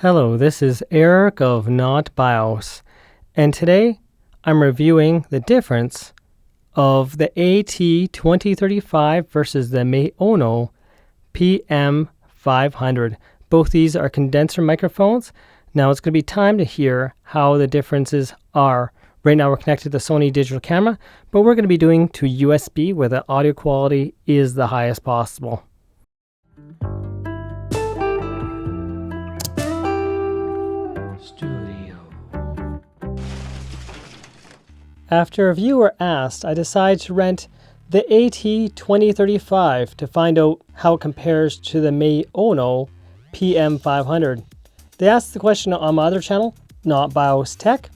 Hello, this is Eric of Not BIOS, and today I'm reviewing the difference of the AT2035 versus the Maono PM500. Both these are condenser microphones. Now it's going to be time to hear how the differences are. Right now we're connected to the Sony digital camera, but we're going to be doing to USB where the audio quality is the highest possible. After a viewer asked, I decided to rent the AT2035 to find out how it compares to the Maono PM500. They asked the question on my other channel, Not BIOS Tech.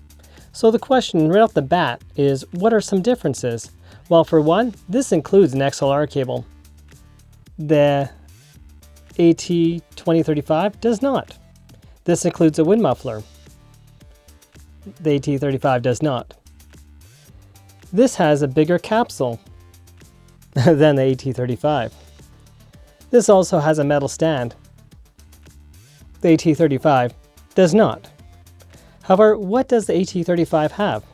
So the question right off the bat is, what are some differences? Well, for one, this includes an XLR cable. The AT2035 does not. This includes a wind muffler. The AT35 does not. This has a bigger capsule than the AT35. This also has a metal stand. The AT35 does not. However, what does the AT35 have? It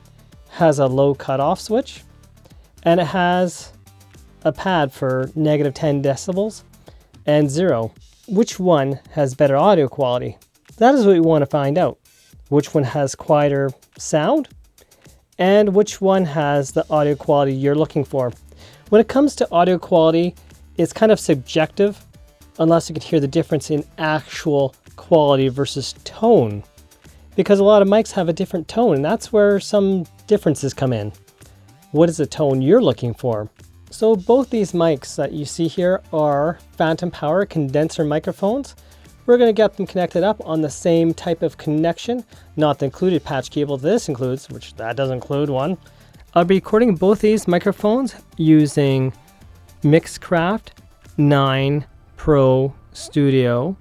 has a low cutoff switch, and it has a pad for -10 decibels and 0. Which one has better audio quality? That is what we want to find out. Which one has quieter sound? And which one has the audio quality you're looking for. When it comes to audio quality, it's kind of subjective unless you can hear the difference in actual quality versus tone. Because a lot of mics have a different tone, and that's where some differences come in. What is the tone you're looking for? So both these mics that you see here are phantom power condenser microphones. We're going to get them connected up on the same type of connection, not the included patch cable this includes, which that doesn't include one. I'll be recording both these microphones using Mixcraft 9 Pro Studio.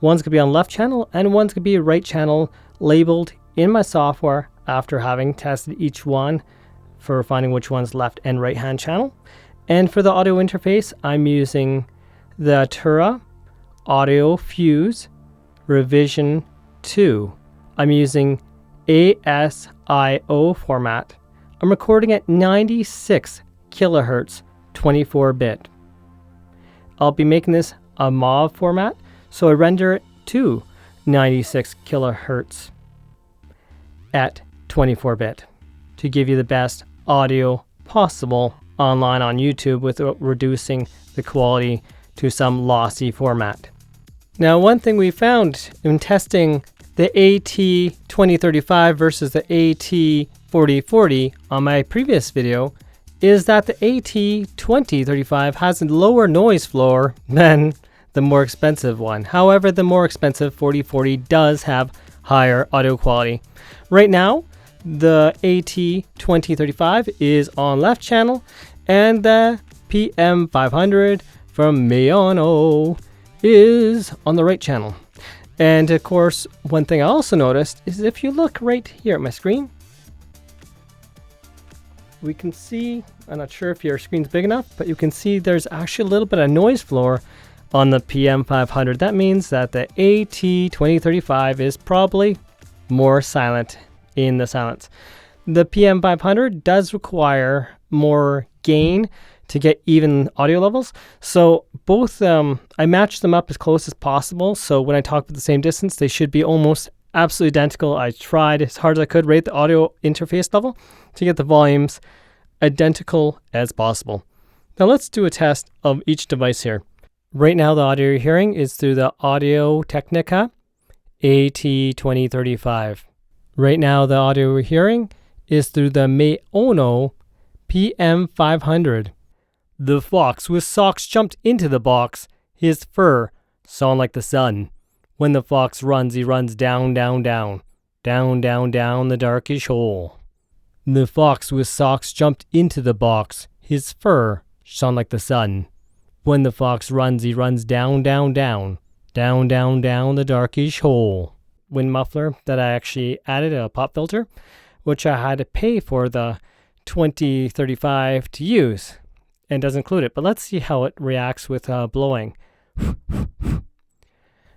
One's going to be on left channel and one's going to be right channel, labeled in my software after having tested each one for finding which one's left and right hand channel. And for the audio interface, I'm using the Arturia AudioFuse Revision 2. I'm using ASIO format. I'm recording at 96 kilohertz 24-bit. I'll be making this a MAV format, so I render it to 96 kilohertz at 24-bit to give you the best audio possible online on YouTube without reducing the quality to some lossy format. Now, one thing we found in testing the AT2035 versus the AT4040 on my previous video is that the AT2035 has a lower noise floor than the more expensive one. However, the more expensive 4040 does have higher audio quality. Right now, the AT2035 is on left channel, and the PM500 from Maono is on the right channel. And of course, one thing I also noticed is if you look right here at my screen, we can see, I'm not sure if your screen's big enough, but you can see there's actually a little bit of noise floor on the PM500. That means that the AT2035 is probably more silent in the silence. The PM500 does require more gain to get even audio levels. So both, I matched them up as close as possible. So when I talk with the same distance, they should be almost absolutely identical. I tried as hard as I could rate the audio interface level to get the volumes identical as possible. Now let's do a test of each device here. Right now the audio you're hearing is through the Audio-Technica AT2035. Right now the audio we're hearing is through the Maono PM500. The fox with socks jumped into the box. His fur shone like the sun. When the fox runs, he runs down, down, down. Down, down, down the darkish hole. The fox with socks jumped into the box. His fur shone like the sun. When the fox runs, he runs down, down, down. Down, down, down the darkish hole. Wind muffler that I actually added a pop filter, which I had to pay for the 2035 to use. And does include it, but let's see how it reacts with blowing.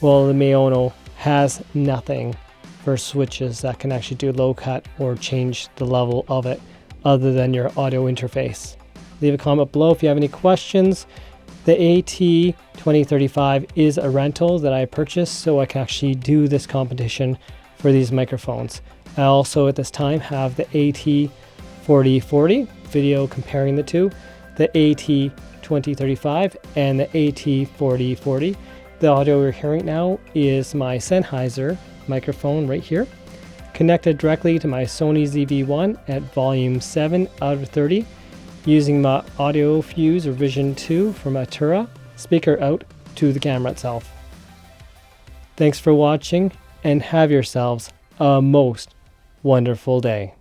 Well, the Maono has nothing for switches that can actually do low cut or change the level of it other than your audio interface. Leave a comment below if you have any questions. The AT2035 is a rental that I purchased so I can actually do this competition for these microphones. I also at this time have the AT4040 video comparing the two, the AT2035 and the AT4040. The audio we're hearing now is my Sennheiser microphone right here, connected directly to my Sony ZV-1 at volume 7 out of 30, using my AudioFuse or Vision 2 from Arturia speaker out to the camera itself. Thanks for watching and have yourselves a most wonderful day.